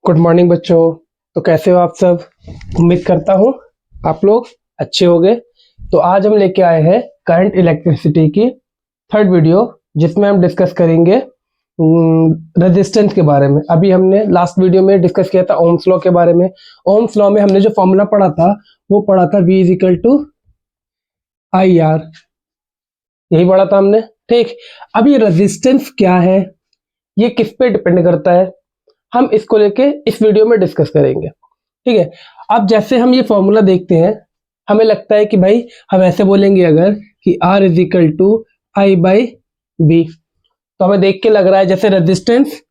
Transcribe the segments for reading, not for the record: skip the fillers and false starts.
Good morning बच्चों। तो कैसे हो आप सब? उम्मीद करता हूँ आप लोग अच्छे होंगे। तो आज हम लेके आए हैं करंट इलेक्ट्रिसिटी की थर्ड वीडियो, जिसमें हम डिस्कस करेंगे रेजिस्टेंस के बारे में। अभी हमने लास्ट वीडियो में डिस्कस किया था ओम्स लॉ के बारे में। ओम्स लॉ में हमने जो फॉर्मूला पढ़ा था वो पढ़ा था V is to I R, यही पढ़ा था हमने। ठीक, अब ये रेजिस्टेंस क्या है, ये किस पे डिपेंड करता है, हम इसको लेके इस वीडियो में डिस्कस करेंगे। ठीक है, अब जैसे हम ये फॉर्मूला देखते हैं, हमें लगता है कि भाई हम ऐसे बोलेंगे अगर कि R is equal to I by B, तो हमें देख के लग रहा है जैसे रेजिस्टेंस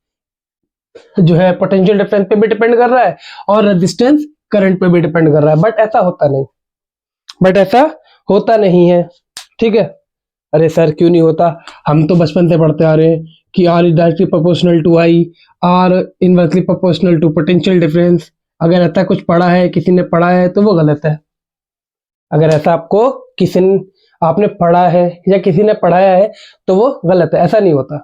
जो है पोटेंशियल डिफरेंस पे भी डिपेंड कर रहा है और रेजिस्टेंस करंट पे भी डिपेंड कर रहा है। बट ऐसा होता नहीं है। ठीक है, अरे सर क्यों नहीं होता? हम तो बचपन से पढ़ते आ रहे हैं कि R is directly proportional to I, R inversely proportional to potential difference. अगर ऐसा कुछ पढ़ा है, किसी ने पढ़ा है, तो वो गलत है। अगर ऐसा आपको आपने पढ़ा है या किसी ने पढ़ाया है तो वो गलत है, ऐसा नहीं होता।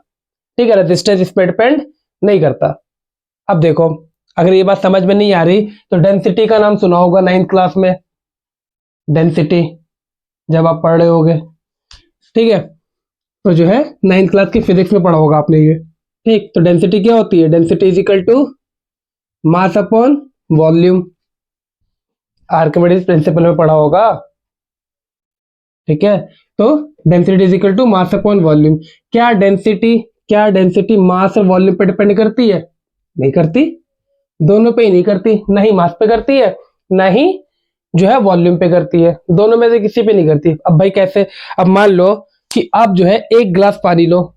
ठीक है, रेजिस्टेंस इस पे डिपेंड नहीं करता। अब देखो, अगर ये बात समझ में नहीं आ रही तो डेंसिटी का नाम सुना होगा 9th क्लास में। डेंसिटी जब आप पढ़ रहे होगे, ठीक है, तो जो है 9th क्लास की फिजिक्स में पढ़ा होगा आपने ये। ठीक, तो डेंसिटी क्या होती है? Density is equal to mass upon volume. Archimedes principle में पढ़ा होगा। ठीक है, तो density is equal to mass upon volume. क्या डेंसिटी मास और वॉल्यूम पे डिपेंड करती है? नहीं करती। दोनों पे ही नहीं करती, ना ही मास पे करती है ना ही जो है वॉल्यूम पे करती है। दोनों में से किसी पे नहीं करती। अब भाई कैसे? अब मान लो कि आप जो है एक ग्लास पानी लो,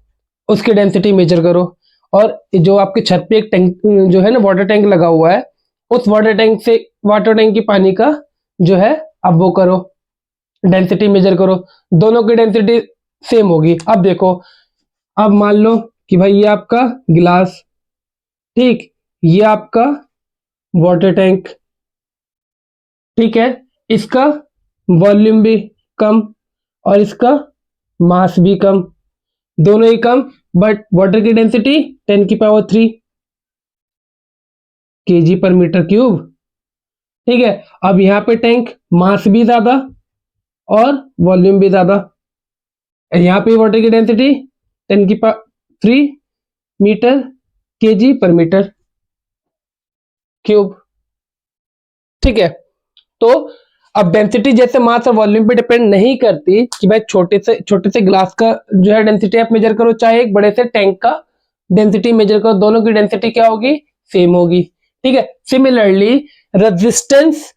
उसकी डेंसिटी मेजर करो, और जो आपके छत पे एक टैंक जो है ना, वाटर टैंक लगा हुआ है, उस वाटर टैंक की पानी का जो है अब वो करो, डेंसिटी मेजर करो। दोनों की डेंसिटी सेम होगी। अब देखो, अब मान लो कि भाई ये आपका गिलास, ठीक, ये आपका वाटर टैंक, ठीक है, इसका वॉल्यूम भी कम और इसका मास भी कम, दोनों ही कम, बट वाटर की डेंसिटी 10⁻³ kg पर मीटर क्यूब। ठीक है, अब यहाँ पे टैंक मास भी ज्यादा और वॉल्यूम भी ज्यादा। यहाँ पे वाटर की डेंसिटी 10⁻³ मीटर kg पर मीटर क्यूब। ठीक है, तो अब डेंसिटी जैसे मास और वॉल्यूम पे डिपेंड नहीं करती कि भाई छोटे से ग्लास का जो है डेंसिटी आप मेजर करो, चाहे एक बड़े से टैंक का डेंसिटी मेजर करो, दोनों की डेंसिटी क्या होगी? सेम होगी। ठीक है, सिमिलरली रेजिस्टेंस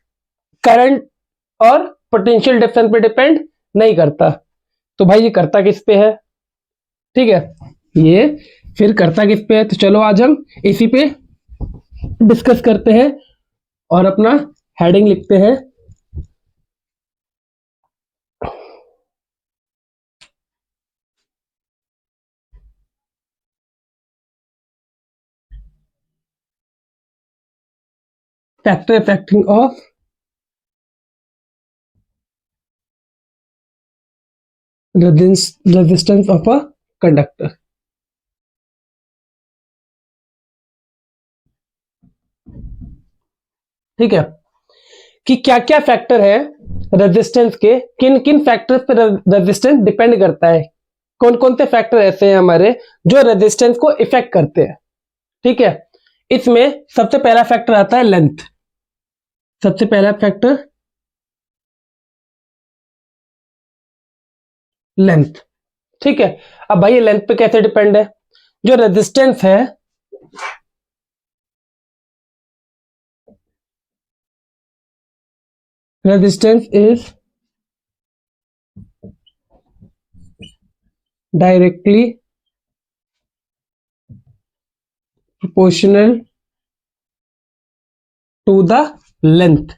करंट और पोटेंशियल डिफरेंस पे डिपेंड नहीं करता। तो भाई ये करता किस पे है? ठीक है, ये फिर करता किस पे है? तो चलो आज हम इसी पे डिस्कस करते हैं और अपना हेडिंग लिखते हैं। Factor affecting of resistance of a conductor. ठीक है, कि क्या क्या फैक्टर है रेजिस्टेंस के, किन किन फैक्टर्स पे रेजिस्टेंस डिपेंड करता है, कौन कौन से फैक्टर ऐसे हैं हमारे जो रेजिस्टेंस को इफेक्ट करते हैं। ठीक है, इसमें सबसे पहला फैक्टर आता है लेंथ। सबसे पहला फैक्टर लेंथ। ठीक है, अब भाई ये लेंथ पे कैसे डिपेंड है? जो रेजिस्टेंस है, resistance is directly proportional to the length.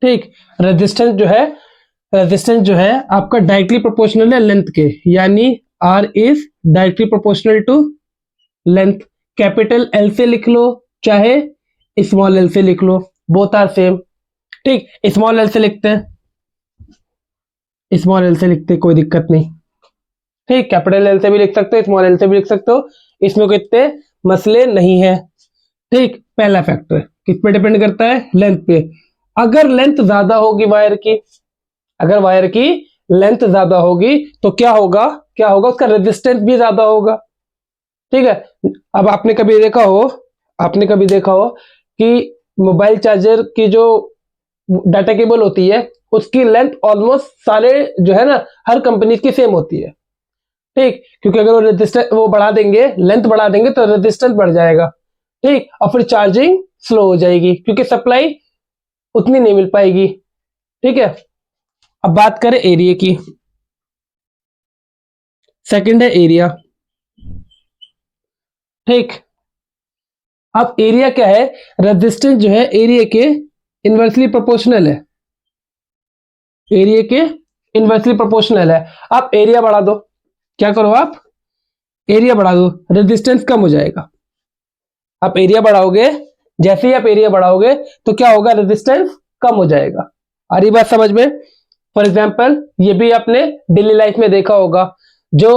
ठीक, रेजिस्टेंस जो है आपका डायरेक्टली प्रोपोर्शनल है लेंथ के, यानी R is directly proportional to length. Capital L से लिख लो चाहे स्मॉल l से लिख लो, बोथ आर सेम। ठीक, स्मॉल l से लिखते हैं, कोई दिक्कत नहीं। ठीक, कैपिटल L से भी लिख सकते हो, स्मॉल l से भी लिख सकते हो, इसमें कितने मसले नहीं है। ठीक, पहला फैक्टर किस पे डिपेंड करता है? लेंथ पे। अगर लेंथ ज्यादा होगी वायर की, अगर वायर की लेंथ ज्यादा होगी तो क्या होगा, क्या होगा, उसका रेजिस्टेंस भी ज्यादा होगा। ठीक है। अब आपने कभी देखा हो, आपने कभी देखा हो कि मोबाइल चार्जर की जो डाटा केबल होती है उसकी लेंथ ऑलमोस्ट सारे जो है ना हर कंपनी की सेम होती है। ठीक, क्योंकि अगर वो रेजिस्टेंस वो बढ़ा देंगे, लेंथ बढ़ा देंगे तो रेजिस्टेंस बढ़ जाएगा। ठीक, और फिर चार्जिंग स्लो हो जाएगी क्योंकि सप्लाई उतनी नहीं मिल पाएगी। ठीक है। अब बात करें एरिया की। सेकंड है एरिया। ठीक, अब एरिया क्या है? रेजिस्टेंस जो है एरिया के इनवर्सली प्रोपोर्शनल है, एरिया के इनवर्सली प्रोपोर्शनल है। आप एरिया बढ़ा दो, क्या करो आप? एरिया बढ़ा दो, रेजिस्टेंस कम हो जाएगा। आप एरिया बढ़ाओगे, जैसे ही आप एरिया बढ़ाओगे तो क्या होगा? रेजिस्टेंस कम हो जाएगा। आ रही बात समझ में? फॉर एग्जाम्पल ये भी आपने डेली लाइफ में देखा होगा, जो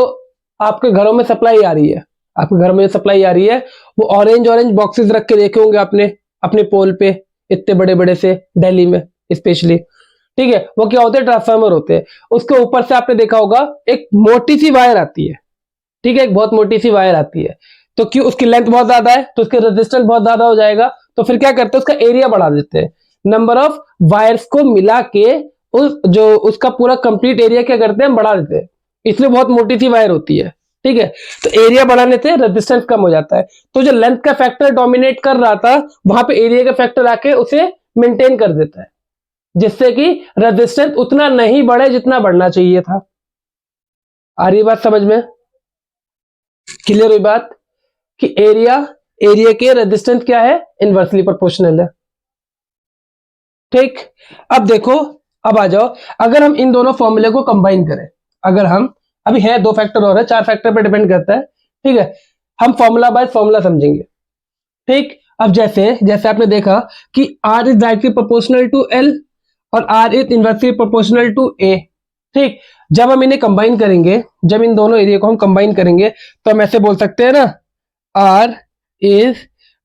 आपके घरों में सप्लाई आ रही है, आपके घर में जो सप्लाई आ रही है वो ऑरेंज ऑरेंज बॉक्सेस रख के देखे होंगे आपने अपने पोल पे, इतने बड़े बड़े से, दिल्ली में स्पेशली। ठीक है, वो क्या होते हैं? ट्रांसफार्मर होते हैं। उसके ऊपर से आपने देखा होगा एक मोटी सी वायर आती है। ठीक है, एक बहुत मोटी सी वायर आती है। तो क्यों? उसकी लेंथ बहुत ज्यादा है तो उसके रेजिस्टेंस बहुत ज्यादा हो जाएगा। तो फिर क्या करते हैं? उसका एरिया बढ़ा देते हैं, नंबर ऑफ वायर्स को मिला के उस जो उसका पूरा कंप्लीट एरिया क्या करते हैं? बढ़ा देते हैं। इसलिए बहुत मोटी सी वायर होती है। ठीक है, तो एरिया बढ़ाने से रेजिस्टेंस कम हो जाता है। तो जो लेंथ का फैक्टर डोमिनेट कर रहा था वहां पे एरिया का फैक्टर आके उसे मेंटेन कर देता है, जिससे कि रेजिस्टेंस उतना नहीं बढ़े जितना बढ़ना चाहिए था। आ रही बात समझ में? क्लियर हुई बात कि एरिया, एरिया के रेजिस्टेंस क्या है? इनवर्सली प्रोपोर्शनल है। ठीक, अब देखो, अब आ जाओ, अगर हम इन दोनों फॉर्मूले को कंबाइन करें, अगर हम, अभी है दो फैक्टर और है, चार फैक्टर पे डिपेंड करता है। ठीक है, हम फॉर्मूला बाय फॉर्मूला समझेंगे। ठीक, अब जैसे जैसे आपने देखा कि R is directly proportional to L और R is inversely proportional to A. ठीक, जब हम इन्हें कंबाइन करेंगे, जब इन दोनों एरिया को हम कंबाइन करेंगे तो हम ऐसे बोल सकते हैं ना, R is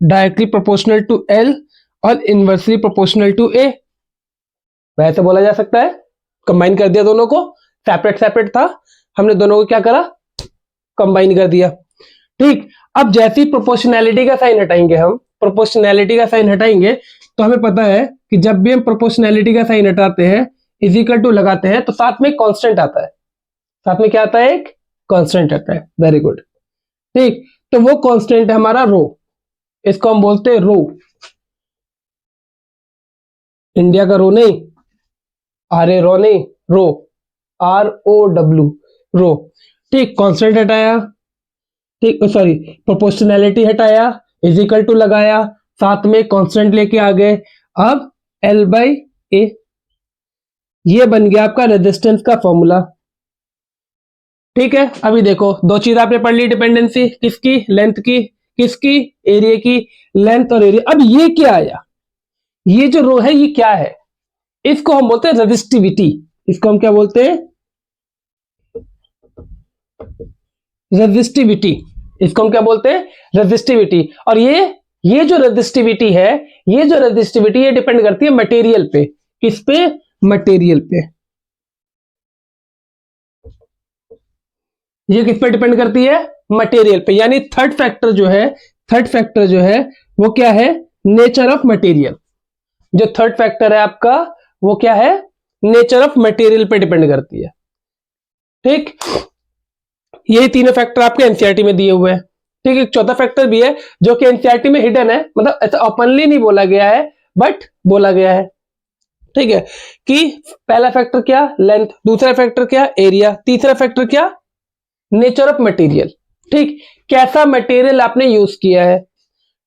directly proportional to L और इनवर्सली प्रोपोर्शनल टू ए। वैसे बोला जा सकता है। कंबाइन कर दिया दोनों को, सेपरेट सेपरेट था, हमने दोनों को क्या करा? कंबाइन कर दिया। ठीक, अब जैसी प्रोपोर्शनैलिटी का साइन हटाएंगे, हम प्रोपोर्शनैलिटी का साइन हटाएंगे तो हमें पता है कि जब भी हम प्रोपोर्शनैलिटी का साइन हटाते हैं, इज इक्वल टू लगाते हैं, तो साथ में कांस्टेंट आता है। साथ में क्या आता है? एक कांस्टेंट आता है। Very good. ठीक, तो वो कांस्टेंट है हमारा रो, इसको हम बोलते हैं रो। इंडिया का रो नहीं, आर ए रो नहीं, रो, आर ओ डब्ल्यू, रो। ठीक, कांस्टेंट हटाया, ठीक, सॉरी, प्रोपोर्शनैलिटी हटाया, इज इक्वल टू लगाया, साथ में कांस्टेंट लेके आ गए। अब एल बाई ए, ये बन गया आपका रेजिस्टेंस का फॉर्मूला। ठीक है, अभी देखो दो चीज आपने पढ़ ली, डिपेंडेंसी किसकी? लेंथ की, किसकी? एरिया की। लेंथ और एरिया। अब ये क्या आया? ये जो रो है ये क्या है? इसको हम बोलते हैं रेजिस्टिविटी। इसको हम क्या बोलते हैं? रेजिस्टिविटी। इसको हम क्या बोलते हैं? रेजिस्टिविटी। और ये जो रेजिस्टिविटी है, ये जो रेजिस्टिविटी ये डिपेंड करती है मटेरियल पे। किस पे? मटेरियल पे। ये किस पे डिपेंड करती है? मटेरियल पे। यानी थर्ड फैक्टर जो है, थर्ड फैक्टर जो है वो क्या है? Nature of material. जो थर्ड फैक्टर है आपका वो क्या है? नेचर ऑफ मटेरियल पे डिपेंड करती है। ठीक, ये तीनों फैक्टर आपके एनसीईआरटी में दिए हुए हैं। ठीक, एक चौथा फैक्टर भी है जो कि एनसीईआरटी में हिडन है, मतलब ऐसा ओपनली नहीं बोला गया है बट बोला गया है। ठीक है, कि पहला फैक्टर क्या? लेंथ। दूसरा फैक्टर क्या? एरिया। तीसरा फैक्टर क्या? Nature of material. ठीक, कैसा मटेरियल आपने यूज किया है।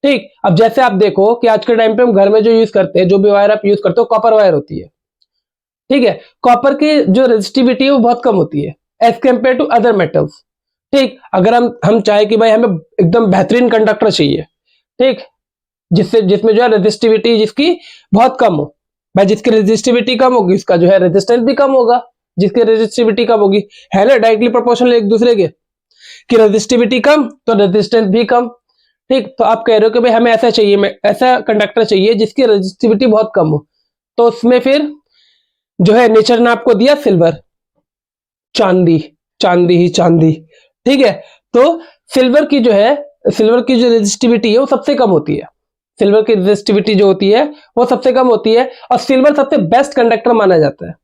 ठीक, अब जैसे आप देखो कि आज के टाइम पे हम घर में जो यूज करते हैं, जो भी वायर आप यूज करते हो, कॉपर वायर होती है। ठीक है, कॉपर की जो रेजिस्टिविटी है वो बहुत कम होती है as compared to other metals. ठीक, अगर हम चाहे कि भाई हमें एकदम बेहतरीन कंडक्टर चाहिए, ठीक, जिसमें जो है रेजिस्टिविटी जिसकी बहुत कम हो, भाई जिसकी रेजिस्टिविटी कम होगी उसका जो है रेजिस्टेंस भी कम होगा। जिसकी रेजिस्टिविटी कम होगी, है ना, डायरेक्टली प्रोपोर्शनल एक दूसरे के, कि रेजिस्टिविटी कम तो रेजिस्टेंस भी कम। ठीक, तो आप कह रहे हो कि भाई हमें ऐसा चाहिए, ऐसा कंडक्टर चाहिए जिसकी रेजिस्टिविटी बहुत कम हो, तो उसमें फिर जो है नेचर ने आपको दिया सिल्वर, चांदी, चांदी ही चांदी। ठीक है, तो सिल्वर की जो है, सिल्वर की जो रेजिस्टिविटी है वो सबसे कम होती है। सिल्वर की रेजिस्टिविटी जो होती है वो सबसे कम होती है, और सिल्वर सबसे बेस्ट कंडक्टर माना जाता है।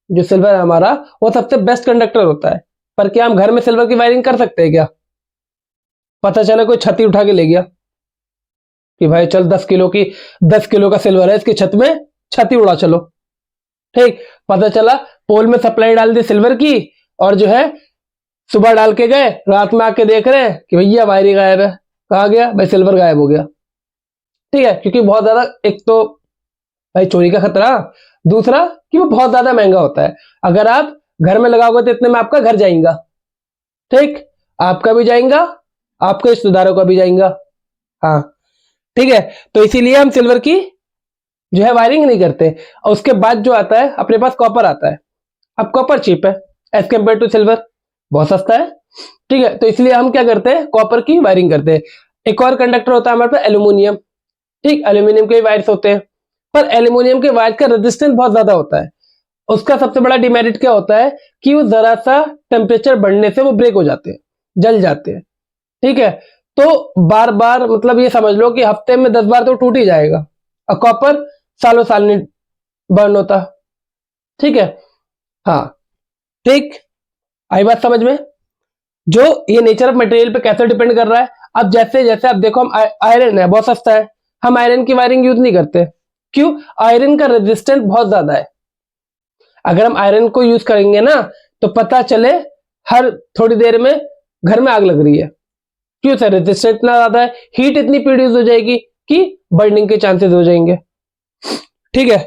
जो सिल्वर है हमारा, वो सबसे बेस्ट कंडक्टर होता है। पर क्या हम घर में सिल्वर की वायरिंग कर सकते हैं क्या? पता चला कोई छती उठा के ले गया कि भाई चल 10 किलो का सिल्वर है, इसकी छत में छती उड़ा चलो। ठीक, पता चला पोल में सप्लाई डाल दी सिल्वर की, और जो है सुबह डाल के गए, रात में आके देख रहे हैं कि भैया वायरिंग गायब है। कहा गया भाई, सिल्वर गायब हो गया। ठीक है, क्योंकि बहुत ज्यादा, एक तो भाई चोरी का खतरा, दूसरा कि वो बहुत ज्यादा महंगा होता है। अगर आप घर में लगाओगे तो इतने में आपका घर जाएगा। ठीक, आपका भी जाएगा, आपके रिश्तेदारों का भी जाएगा। हाँ, ठीक है, तो इसीलिए हम सिल्वर की जो है वायरिंग नहीं करते। और उसके बाद जो आता है अपने पास कॉपर आता है। अब कॉपर चीप है एज कम्पेयर टू सिल्वर, बहुत सस्ता है। ठीक है, तो इसलिए हम क्या करते हैं, कॉपर की वायरिंग करते हैं। एक और कंडक्टर होता है हमारे पास एल्यूमिनियम। ठीक, एल्यूमिनियम के वायर्स होते हैं, पर एल्यूमिनियम के वायर का रेजिस्टेंस बहुत ज्यादा होता है। उसका सबसे बड़ा डिमेरिट क्या होता है कि वो जरा सा टेम्परेचर बढ़ने से वो ब्रेक हो जाते हैं, जल जाते हैं। ठीक है, तो बार बार, मतलब ये समझ लो कि हफ्ते में 10 बार तो टूट ही जाएगा, और कॉपर सालों साल नहीं बर्न होता। ठीक है, हाँ, ठीक, आई बात समझ में? जो ये नेचर ऑफ मटेरियल पे कैसे डिपेंड कर रहा है। अब जैसे जैसे आप देखो, हम आयरन है, बहुत सस्ता है, हम आयरन की वायरिंग यूज नहीं करते। क्यों? आयरन का रेजिस्टेंस बहुत ज्यादा है। अगर हम आयरन को यूज करेंगे ना, तो पता चले हर थोड़ी देर में घर में आग लग रही है। क्यों सर? रेजिस्टेंस इतना ज्यादा है, हीट इतनी प्रोड्यूस हो जाएगी कि बर्निंग के चांसेस हो जाएंगे। ठीक है,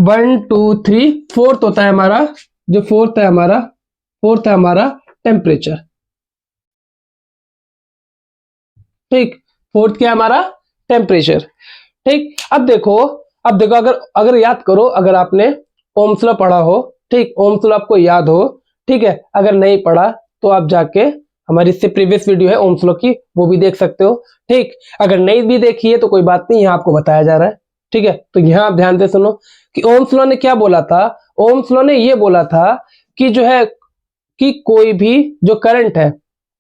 1 2 3, फोर्थ होता है हमारा, जो फोर्थ है हमारा टेम्परेचर। ठीक, फोर्थ क्या है हमारा? टेम्परेचर। ठीक, अब देखो अगर अगर याद करो, अगर आपने ओम्स लॉ पढ़ा हो, ठीक, ओम्स लॉ आपको याद हो, ठीक है, अगर नहीं पढ़ा तो आप जाके हमारी इससे प्रीवियस वीडियो है ओम्स लॉ की, वो भी देख सकते हो। ठीक, अगर नहीं भी देखी है तो कोई बात नहीं, यहाँ आपको बताया जा रहा है। ठीक है, तो यहाँ आप ध्यान से सुनो कि ओम्स लॉ ने क्या बोला था। ओम्स लॉ ने ये बोला था कि जो है, कि कोई भी जो करंट है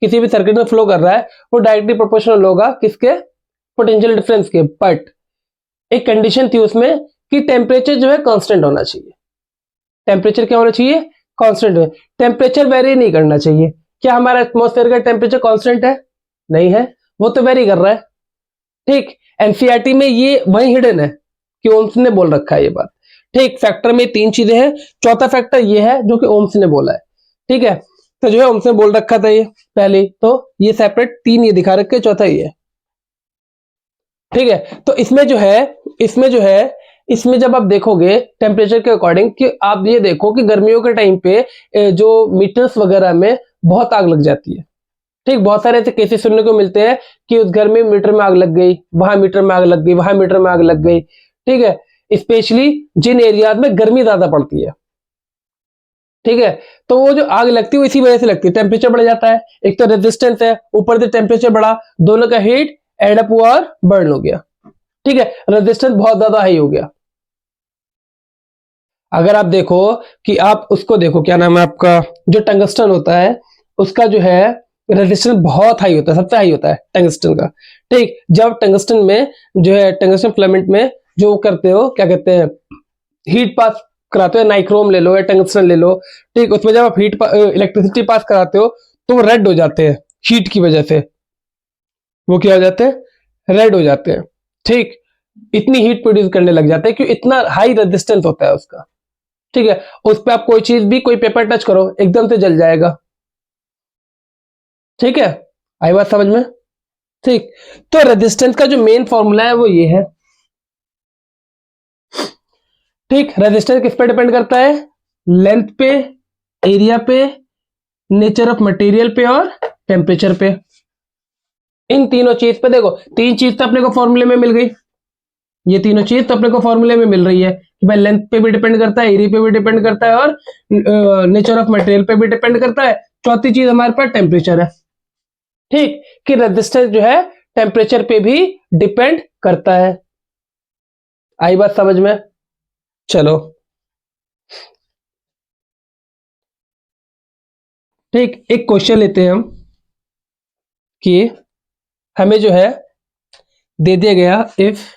किसी भी सर्किट में फ्लो कर रहा है, वो डायरेक्टली प्रोपोर्शनल होगा किसके? पोटेंशियल डिफरेंस के। बट एक कंडीशन थी उसमें कि टेम्परेचर जो है कांस्टेंट होना चाहिए। टेम्परेचर क्या होना चाहिए? कांस्टेंट है। टेम्परेचर वेरी नहीं करना चाहिए। क्या हमारा एटमॉस्फेयर का टेम्परेचर कांस्टेंट है? नहीं है, वो तो वेरी कर रहा है। ठीक, एनसीईआरटी में ये वही हिडन है कि ओम्स ने बोल रखा है ये बात। ठीक, फैक्टर में 3 चीजें हैं, चौथा फैक्टर ये है जो कि ओम्स ने बोला है। ठीक है, तो जो है ओम्स ने बोल रखा था ये पहले, तो ये सेपरेट 3 ये दिखा रखे, चौथा ये है। ठीक है, तो इसमें जब आप देखोगे टेम्परेचर के अकॉर्डिंग, कि आप ये देखो कि गर्मियों के टाइम पे जो मीटर्स वगैरह में बहुत आग लग जाती है। ठीक, बहुत सारे ऐसे केसेस सुनने को मिलते हैं कि उस घर में मीटर में आग लग गई, वहां मीटर में आग लग गई, वहां मीटर में आग लग गई। ठीक है, स्पेशली जिन एरियाज में गर्मी ज्यादा पड़ती है। ठीक है, तो वो जो आग लगती है वो इसी वजह से लगती है, टेम्परेचर बढ़ जाता है। एक तो रेजिस्टेंस है, ऊपर से टेम्परेचर बढ़ा, दोनों का हीट एड अप हुआ और बर्न हो गया। ठीक है, रेजिस्टेंस बहुत ज्यादा हाई हो गया। अगर आप देखो कि आप उसको देखो, क्या नाम है आपका, जो टंगस्टन होता है उसका जो है रेजिस्टेंस बहुत हाई होता है, सबसे हाई होता है टंगस्टन का। ठीक, जब टंगस्टन में जो है, टंगस्टन फिलामेंट में जो करते हो, क्या कहते हैं, हीट पास कराते हो, नाइक्रोम ले लो या टंगस्टन ले लो। ठीक, उसमें जब आप इलेक्ट्रिसिटी पास कराते हो तो वो रेड हो जाते हैं, हीट की वजह से वो क्या हो जाते हैं? रेड हो जाते हैं। ठीक, इतनी हीट प्रोड्यूस करने लग जाते हैं कि इतना हाई रेजिस्टेंस होता है उसका। ठीक है, उस पर आप कोई चीज भी, कोई पेपर टच करो एकदम से जल जाएगा। ठीक है, आई बात समझ में? ठीक, तो रेजिस्टेंस का जो मेन फॉर्मूला है वो ये है। ठीक, रेजिस्टेंस किस पे डिपेंड करता है? लेंथ पे, एरिया पे, नेचर ऑफ मटेरियल पे और टेम्परेचर पे। इन तीनों चीज पे देखो, 3 चीज तो अपने को फॉर्मूले में मिल गई, ये तीनों चीज तो अपने को फॉर्मूले में मिल रही है कि भाई लेंथ पे भी डिपेंड करता है, एरिया पे भी डिपेंड करता है, और नेचर ऑफ मटेरियल पे भी डिपेंड करता है। चौथी चीज हमारे पास टेम्परेचर है। ठीक, कि रेजिस्टेंस जो है टेम्परेचर पे भी डिपेंड करता है। आई बात समझ में? चलो ठीक, एक क्वेश्चन लेते हैं हम कि हमें जो है दे दिया गया, if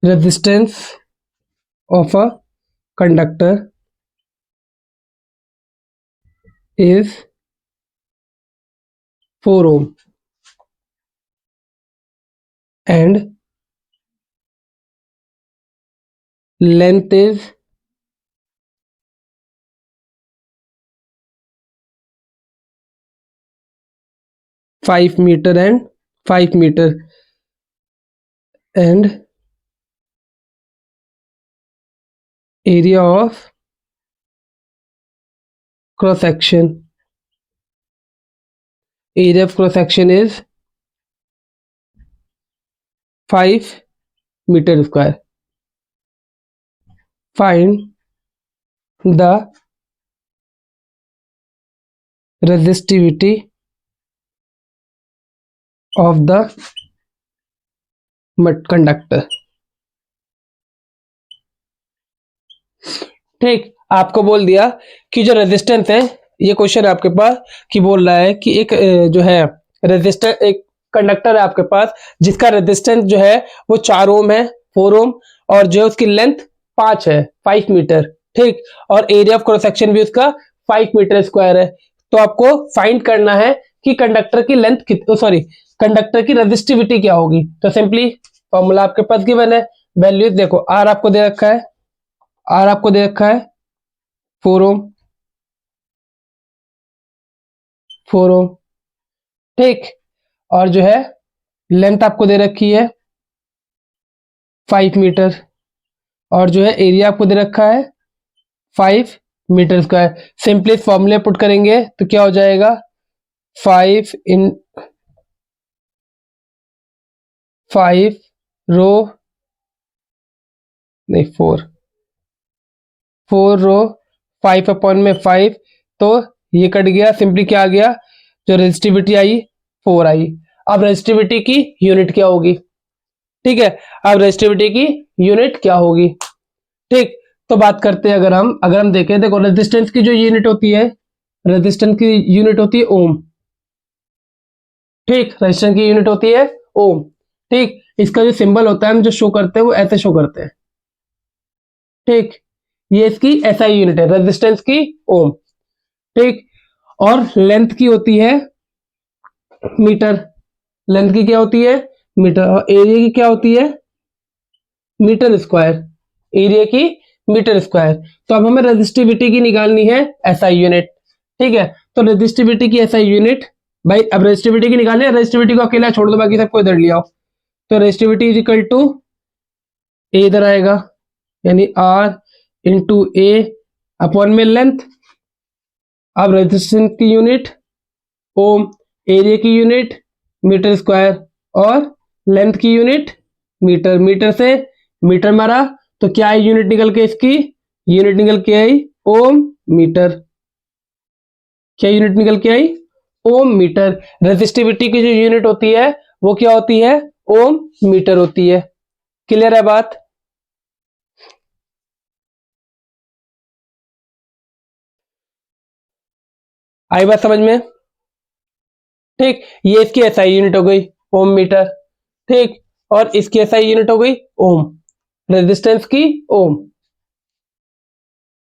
resistance of a conductor is 4 ohm and length is 5 meter and 5 meter and area of cross section is 5 meter square. Find the resistivity of the conductor. ठीक, आपको बोल दिया कि जो रेजिस्टेंस है, ये क्वेश्चन है आपके पास कि बोल रहा है कि एक जो है रेजिस्टेंस, एक कंडक्टर है आपके पास जिसका रेजिस्टेंस जो है वो 4 ओम है, 4 ओम, और जो उसकी लेंथ 5 है, 5 मीटर। ठीक, और एरिया ऑफ क्रॉस सेक्शन भी उसका 5 मीटर स्क्वायर है। तो आपको फाइंड करना है कि कंडक्टर की लेंथ सॉरी, कंडक्टर की रेजिस्टिविटी क्या होगी। तो सिंपली फॉर्मूला आपके पास गिवन है, वैल्यू देखो, आर आपको दे रखा है, आर आपको दे रखा है 4 ओम, 4 ओम। ठीक, और जो है लेंथ आपको दे रखी है 5 मीटर, और जो है एरिया आपको दे रखा है 5 मीटर स्क्वायर। सिंपली फॉर्मूले पुट करेंगे तो क्या हो जाएगा, 5 इन 5 रो, नहीं 4 रो 5 अपॉन में 5, तो ये कट गया, सिंपली क्या आ गया, जो रेजिस्टिविटी आई 4 आई। अब रेजिस्टिविटी की यूनिट क्या होगी? ठीक है, अब रेजिस्टिविटी की यूनिट क्या होगी? ठीक, तो बात करते हैं, अगर हम देखें, देखो रेजिस्टेंस की जो यूनिट होती है, रेजिस्टेंस की यूनिट होती है ओम। ठीक, रेजिस्टेंस की यूनिट होती है ओम। ठीक, इसका जो सिंबल होता है, हम जो शो करते हैं वो ऐसे शो करते हैं। ठीक, ये इसकी एसआई यूनिट है, रेजिस्टेंस की ओम। ठीक, और लेंथ की होती है मीटर, लेंथ की क्या होती है, मीटर, और एरिया की क्या होती है, मीटर स्क्वायर, एरिया की मीटर स्क्वायर। तो अब हमें रेजिस्टिविटी की निकालनी है एसआई यूनिट। ठीक है, तो रेजिस्टिविटी की एसआई यूनिट, भाई अब रेजिस्टिविटी की निकालनी है, रेजिस्टिविटी को अकेला छोड़ दो, बाकी सबको इधर ले आओ। तो रेजिस्टिविटी इज इक्वल टू ए, इधर आएगा, यानी आर इंटू ए अपॉन में लेंथ। अब रेजिस्टेंस की यूनिट ओम, एरिया की यूनिट मीटर स्क्वायर, और लेंथ की यूनिट मीटर, मीटर से मीटर मारा तो क्या आई यूनिट निकल के, इसकी यूनिट निकल के आई ओम मीटर। क्या यूनिट निकल के आई, ओम मीटर। रेजिस्टिविटी की जो यूनिट होती है वो क्या होती है, ओम मीटर होती है। क्लियर है बात? आई बात समझ में? ठीक, ये इसकी एसआई यूनिट हो गई ओम मीटर। ठीक, और इसकी एसआई यूनिट हो गई ओम, रेजिस्टेंस की ओम।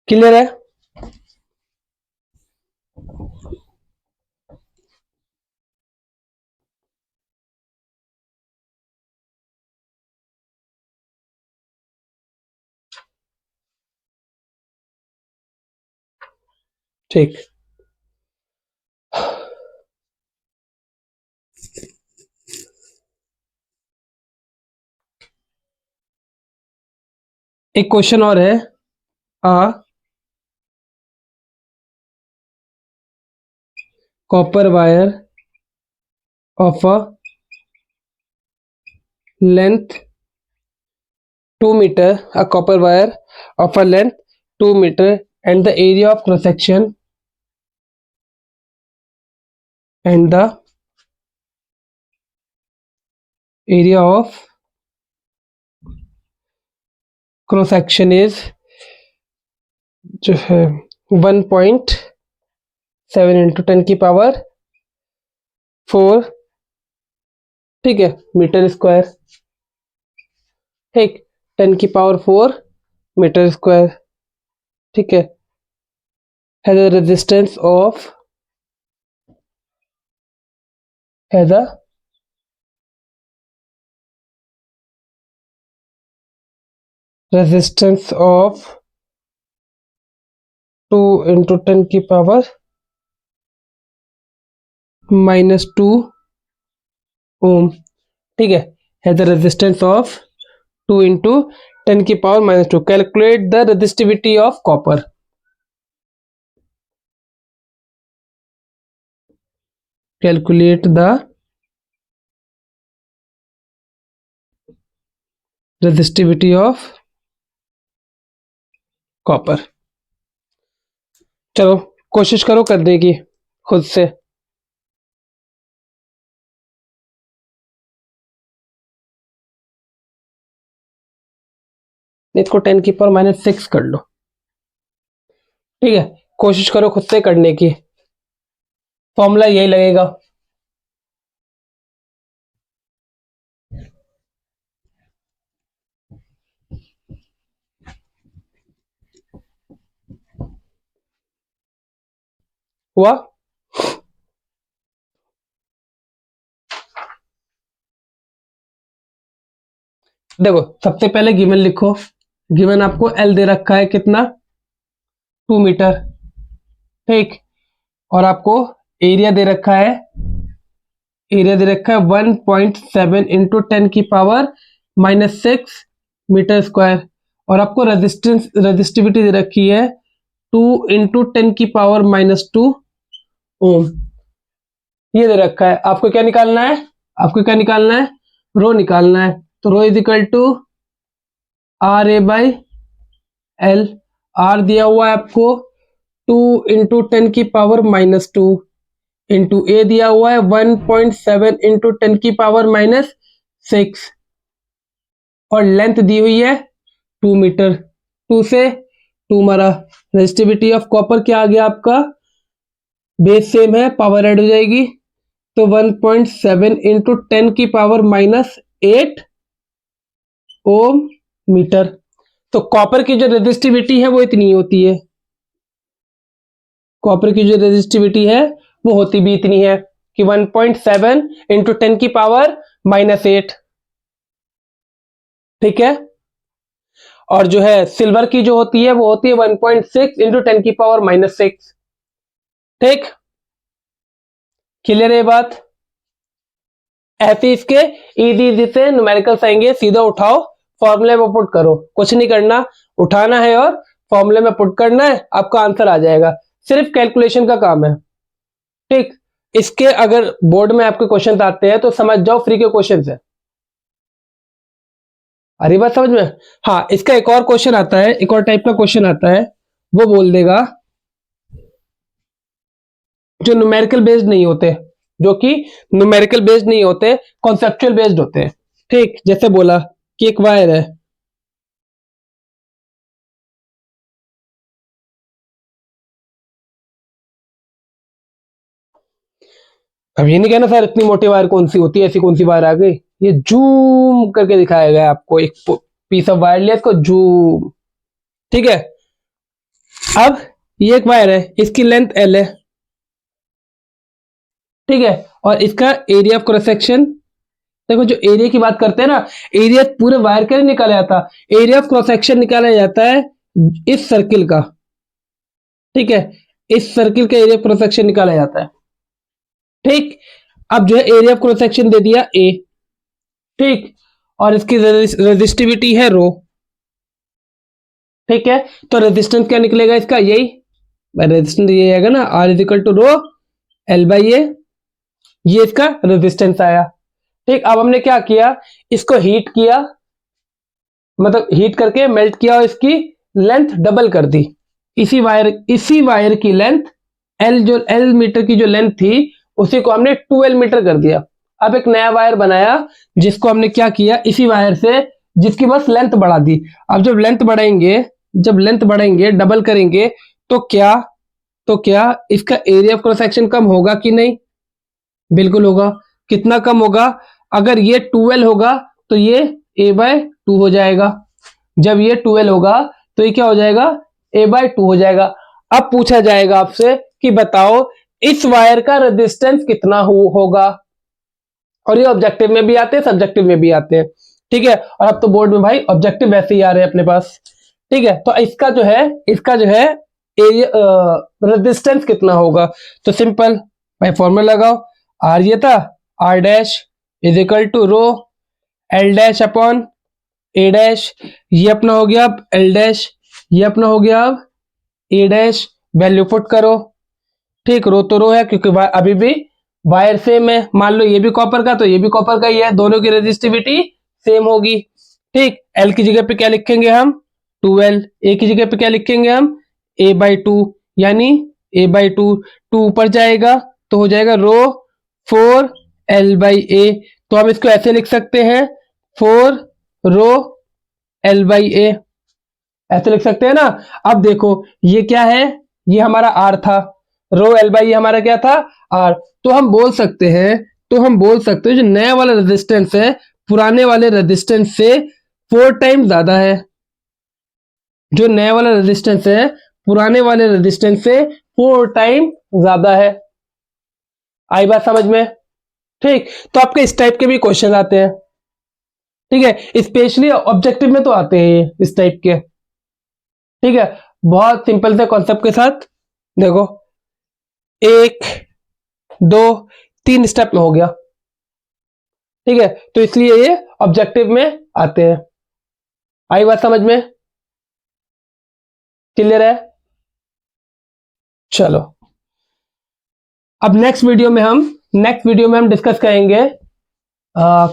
क्लियर है? ठीक, एक क्वेश्चन और है, a copper wire of a length 2 metre, a copper wire of a length 2 meter and the area of cross section and the area of cross section is जो है 1.7 इंटू 10 की power 4, ठीक है, मीटर स्क्वायर, ठीक, 10 की power 4 metre square, ठीक है, has a resistance of has a resistance of 2 into 10 की पावर -2 ओम, ठीक है, has the resistance of 2 into 10 की power -2। Calculate the resistivity of copper. Calculate the resistivity of copper. चलो कोशिश करो करने की खुद से। इसको 10 की पावर -6 कर लो, ठीक है, कोशिश करो खुद से करने की। फॉर्मूला यही लगेगा। हुआ? देखो सबसे पहले गिवन लिखो। गिवन आपको एल दे रखा है कितना, 2 मीटर, ठीक, और आपको एरिया दे रखा है, एरिया दे रखा है 1.7 इंटू 10 की पावर -6 मीटर स्क्वायर, और आपको रेजिस्टिविटी दे रखी है 2 इंटू 10 की पावर -2 ओम। ये दे रखा है। आपको क्या निकालना है? आपको क्या निकालना है? रो निकालना है। तो rho is equal to R A by L. R दिया हुआ है आपको 2 इंटू 10 की पावर -2 इंटू ए दिया हुआ है 1.7 इंटू 10 की पावर -6, और लेंथ दी हुई है 2 मीटर। 2 से 2 मारा। रेजिस्टिविटी ऑफ कॉपर क्या आ गया आपका? बेस सेम है, पावर ऐड हो जाएगी, तो 1.7 इंटू 10 की पावर -8 ओम मीटर। तो कॉपर की जो रेजिस्टिविटी है वो इतनी होती है। कॉपर की जो रेजिस्टिविटी है वो होती भी इतनी है कि 1.7 इंटू 10 की पावर -8, ठीक है। और जो है सिल्वर की जो होती है वो होती है 1.6 इंटू 10 की पावर -6, ठीक। क्लियर है बात? ऐसे इसके इजी से न्यूमेरिकल्स आएंगे, सीधा उठाओ फॉर्मूले में पुट करो, कुछ नहीं करना, उठाना है और फॉर्मूले में पुट करना है, आपका आंसर आ जाएगा। सिर्फ कैलकुलेशन का काम है, ठीक। इसके अगर बोर्ड में आपके क्वेश्चन आते हैं तो समझ जाओ फ्री के क्वेश्चन है। अरे बात समझ में? हाँ, इसका एक और क्वेश्चन आता है, एक और टाइप का क्वेश्चन आता है, वो बोल देगा जो न्यूमेरिकल बेस्ड नहीं होते, जो कि न्यूमेरिकल बेस्ड नहीं होते, कॉन्सेप्चुअल बेस्ड होते हैं, ठीक। जैसे बोला कि एक वायर है, अब ये नहीं कहना सर इतनी मोटी वायर कौन सी होती है, ऐसी कौन सी वायर आ गई, ये जूम करके दिखाया गया आपको, एक पीस ऑफ वायर लिया, इसको जूम, ठीक है। अब ये एक वायर है, इसकी लेंथ एल है, ठीक है, और इसका एरिया ऑफ क्रॉस सेक्शन, देखो जो एरिया की बात करते हैं ना, एरिया पूरे वायर का नहीं निकाला जाता, एरिया ऑफ क्रॉस सेक्शन निकाला जाता है इस सर्किल का, ठीक है, इस सर्किल का एरिया ऑफ क्रॉस सेक्शन निकाला जाता है, ठीक। अब जो है एरिया ऑफ क्रॉस सेक्शन दे दिया ए, ठीक, और इसकी रेजिस्टिविटी है रो, ठीक है। तो रेजिस्टेंस क्या निकलेगा इसका? यही रेजिस्टेंस, ये आएगा ना, R is equal to rho L by A, ये इसका रेजिस्टेंस आया, ठीक। अब हमने क्या किया, इसको हीट किया, मतलब हीट करके मेल्ट किया और इसकी लेंथ डबल कर दी, इसी वायर की लेंथ एल, जो एल मीटर की जो लेंथ थी उसी को हमने 12 मीटर कर दिया। अब एक नया वायर बनाया जिसको हमने क्या किया, इसी वायर से जिसकी बस लेंथ बढ़ा दी। अब जब लेंथ बढ़ाएंगे डबल करेंगे तो क्या इसका एरिया ऑफ क्रॉस सेक्शन कम होगा कि नहीं? बिल्कुल होगा। कितना कम होगा? अगर ये 12 होगा तो ये a/2 हो जाएगा। जब ये 12 होगा तो ये क्या हो जाएगा? a/2 हो जाएगा। अब पूछा जाएगा आपसे कि बताओ इस वायर का रेजिस्टेंस कितना होगा, और ये ऑब्जेक्टिव में भी आते हैं, सब्जेक्टिव में भी आते हैं, ठीक है। और अब तो बोर्ड में भाई ऑब्जेक्टिव वैसे ही आ रहे हैं अपने पास, ठीक है। तो इसका जो है एरिया रेजिस्टेंस कितना होगा, तो सिंपल भाई फॉर्मूला लगाओ। आर ये था, R dash is equal to rho L dash upon A dash, ये अपना हो गया अब एल डैश, ये अपना हो गया अब ए डैश। वैल्यू पुट करो, ठीक। रो तो रो है क्योंकि अभी भी वायर सेम है। मान लो ये भी कॉपर का तो ये भी कॉपर का ही है, दोनों की रेजिस्टिविटी सेम होगी, ठीक। एल की जगह पे क्या लिखेंगे हम? 12। ए की जगह पे क्या लिखेंगे हम? a/2, यानी a/2। 2 ऊपर जाएगा तो हो जाएगा रो 4l/a। तो हम इसको ऐसे लिख सकते हैं 4 रो l/a, ऐसे लिख सकते हैं ना। अब देखो ये क्या है, ये हमारा आर था, रो l/a हमारा क्या था? आर। तो हम बोल सकते हैं जो नया वाला रेजिस्टेंस है पुराने वाले रेजिस्टेंस से 4 टाइम ज्यादा है। जो नया वाला रेजिस्टेंस है पुराने वाले रेजिस्टेंस से 4 टाइम ज्यादा है। आई बात समझ में? ठीक। तो आपके इस टाइप के भी क्वेश्चन आते हैं, ठीक है। स्पेशली ऑब्जेक्टिव में तो आते हैं ये इस टाइप के, ठीक है। बहुत सिंपल से कॉन्सेप्ट के साथ देखो, 1 2 3 स्टेप में हो गया, ठीक है। तो इसलिए ये ऑब्जेक्टिव में आते हैं। आई बात समझ में? क्लियर है? चलो अब नेक्स्ट वीडियो में हम डिस्कस करेंगे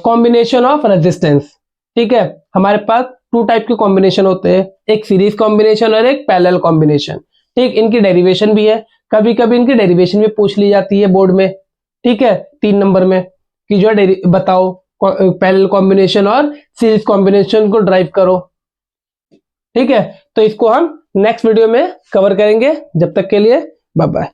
कॉम्बिनेशन ऑफ रेजिस्टेंस, ठीक है। हमारे पास 2 टाइप के कॉम्बिनेशन होते हैं, एक सीरीज कॉम्बिनेशन और एक पैरेलल कॉम्बिनेशन, ठीक। इनकी डेरिवेशन भी है, कभी कभी इनकी डेरिवेशन भी पूछ ली जाती है बोर्ड में, ठीक है। 3 नंबर में कि जो है बताओ पैरेलल कॉम्बिनेशन और सीरीज कॉम्बिनेशन को ड्राइव करो, ठीक है। तो इसको हम नेक्स्ट वीडियो में कवर करेंगे। जब तक के लिए बाय बाय।